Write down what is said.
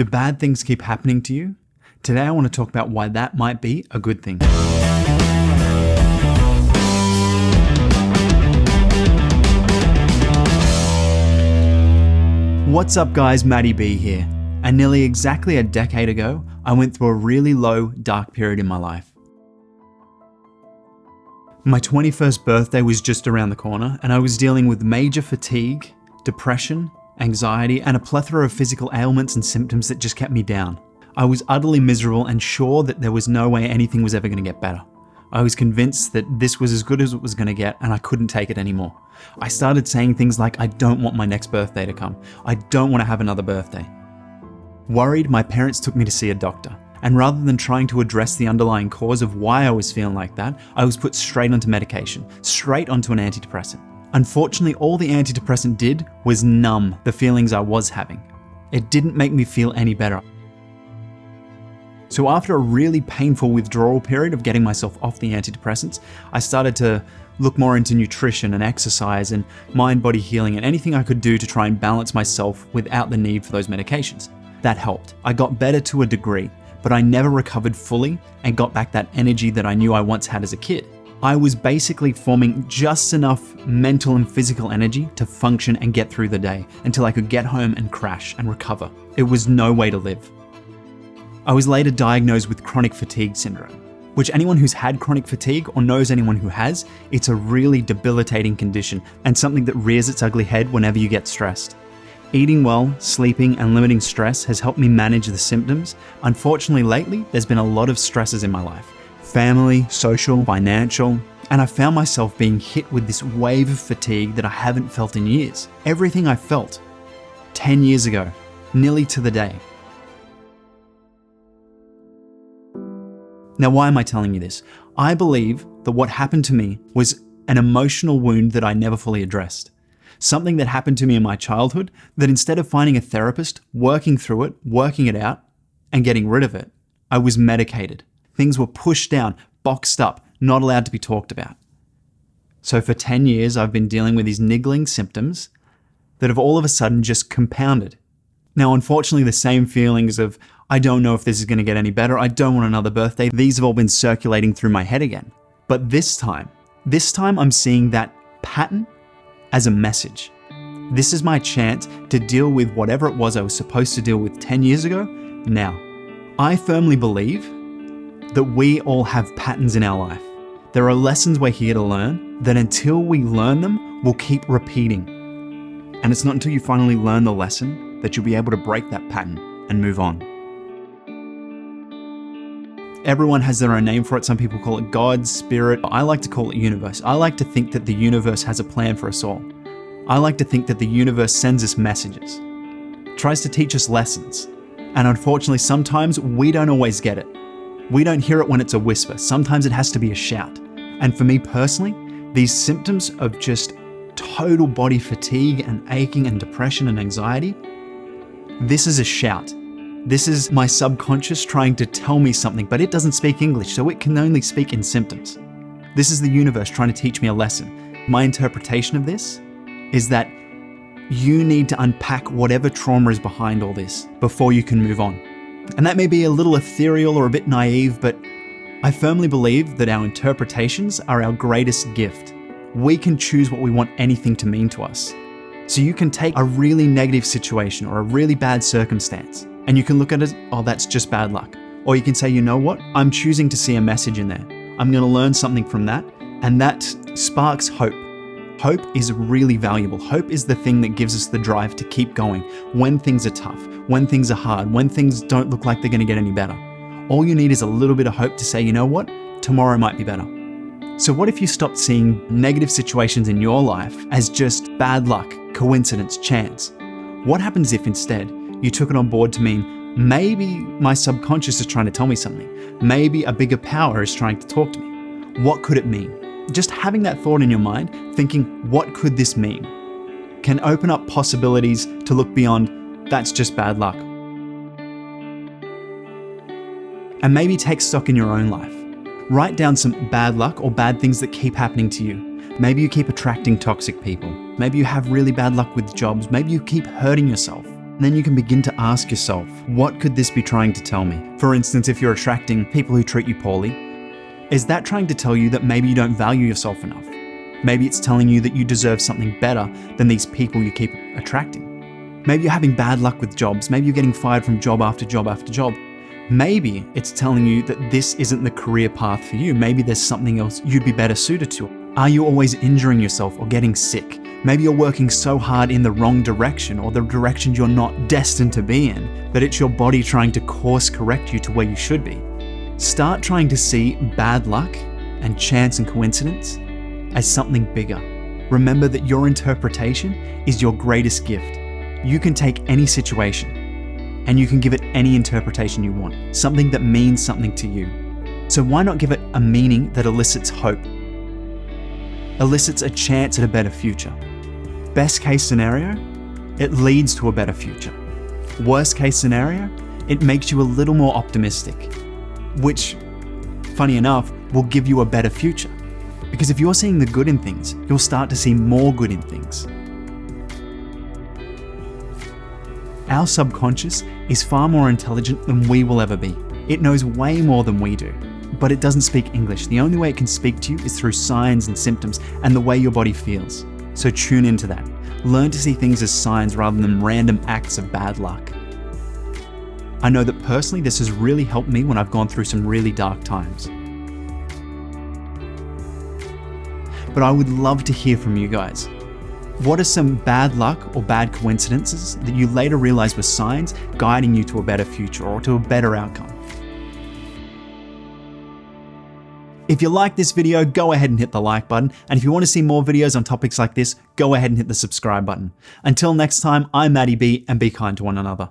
Do bad things keep happening to you? Today I want to talk about why that might be a good thing. What's up guys, Matty B here. And nearly exactly a decade ago, I went through a really low, dark period in my life. My 21st birthday was just around the corner, and I was dealing with major fatigue, depression, anxiety, and a plethora of physical ailments and symptoms that just kept me down. I was utterly miserable and sure that there was no way anything was ever going to get better. I was convinced that this was as good as it was going to get and I couldn't take it anymore. I started saying things like, I don't want my next birthday to come. I don't want to have another birthday. Worried, my parents took me to see a doctor. And rather than trying to address the underlying cause of why I was feeling like that, I was put straight onto medication, straight onto an antidepressant. Unfortunately, all the antidepressant did was numb the feelings I was having. It didn't make me feel any better. So after a really painful withdrawal period of getting myself off the antidepressants, I started to look more into nutrition and exercise and mind-body healing and anything I could do to try and balance myself without the need for those medications. That helped. I got better to a degree, but I never recovered fully and got back that energy that I knew I once had as a kid. I was basically forming just enough mental and physical energy to function and get through the day until I could get home and crash and recover. It was no way to live. I was later diagnosed with chronic fatigue syndrome, which anyone who's had chronic fatigue or knows anyone who has, it's a really debilitating condition and something that rears its ugly head whenever you get stressed. Eating well, sleeping, and limiting stress has helped me manage the symptoms. Unfortunately, lately, there's been a lot of stresses in my life. Family, social, financial, and I found myself being hit with this wave of fatigue that I haven't felt in years. Everything I felt 10 years ago, nearly to the day. Now, why am I telling you this? I believe that what happened to me was an emotional wound that I never fully addressed. Something that happened to me in my childhood that instead of finding a therapist, working through it, working it out, and getting rid of it, I was medicated. Things were pushed down, boxed up, not allowed to be talked about. So for 10 years, I've been dealing with these niggling symptoms that have all of a sudden just compounded. Now, unfortunately, the same feelings of, I don't know if this is going to get any better, I don't want another birthday, these have all been circulating through my head again. But this time I'm seeing that pattern as a message. This is my chance to deal with whatever it was I was supposed to deal with 10 years ago now. I firmly believe that we all have patterns in our life. There are lessons we're here to learn that until we learn them, we'll keep repeating. And it's not until you finally learn the lesson that you'll be able to break that pattern and move on. Everyone has their own name for it. Some people call it God, Spirit. I like to call it universe. I like to think that the universe has a plan for us all. I like to think that the universe sends us messages, tries to teach us lessons. And unfortunately, sometimes we don't always get it. We don't hear it when it's a whisper. Sometimes it has to be a shout. And for me personally, these symptoms of just total body fatigue and aching and depression and anxiety, this is a shout. This is my subconscious trying to tell me something, but it doesn't speak English, so it can only speak in symptoms. This is the universe trying to teach me a lesson. My interpretation of this is that you need to unpack whatever trauma is behind all this before you can move on. And that may be a little ethereal or a bit naive, but I firmly believe that our interpretations are our greatest gift. We can choose what we want anything to mean to us. So you can take a really negative situation or a really bad circumstance, and you can look at it, oh, that's just bad luck. Or you can say, you know what? I'm choosing to see a message in there. I'm going to learn something from that. And that sparks hope. Hope is really valuable. Hope is the thing that gives us the drive to keep going when things are tough, when things are hard, when things don't look like they're going to get any better. All you need is a little bit of hope to say, you know what? Tomorrow might be better. So what if you stopped seeing negative situations in your life as just bad luck, coincidence, chance? What happens if instead you took it on board to mean, maybe my subconscious is trying to tell me something. Maybe a bigger power is trying to talk to me. What could it mean? Just having that thought in your mind, thinking, what could this mean? Can open up possibilities to look beyond, that's just bad luck. And maybe take stock in your own life. Write down some bad luck or bad things that keep happening to you. Maybe you keep attracting toxic people. Maybe you have really bad luck with jobs. Maybe you keep hurting yourself. Then you can begin to ask yourself, what could this be trying to tell me? For instance, if you're attracting people who treat you poorly, is that trying to tell you that maybe you don't value yourself enough? Maybe it's telling you that you deserve something better than these people you keep attracting. Maybe you're having bad luck with jobs. Maybe you're getting fired from job after job after job. Maybe it's telling you that this isn't the career path for you. Maybe there's something else you'd be better suited to. Are you always injuring yourself or getting sick? Maybe you're working so hard in the wrong direction, or the direction you're not destined to be in, that it's your body trying to course correct you to where you should be. Start trying to see bad luck and chance and coincidence as something bigger. Remember that your interpretation is your greatest gift. You can take any situation and you can give it any interpretation you want, something that means something to you. So why not give it a meaning that elicits hope, elicits a chance at a better future? Best case scenario, it leads to a better future. Worst case scenario, it makes you a little more optimistic, which, funny enough, will give you a better future. Because if you're seeing the good in things, you'll start to see more good in things. Our subconscious is far more intelligent than we will ever be. It knows way more than we do, but it doesn't speak English. The only way it can speak to you is through signs and symptoms and the way your body feels. So tune into that. Learn to see things as signs rather than random acts of bad luck. I know that personally this has really helped me when I've gone through some really dark times. But I would love to hear from you guys. What are some bad luck or bad coincidences that you later realize were signs guiding you to a better future or to a better outcome? If you like this video, go ahead and hit the like button. And if you want to see more videos on topics like this, go ahead and hit the subscribe button. Until next time, I'm Matty B, and be kind to one another.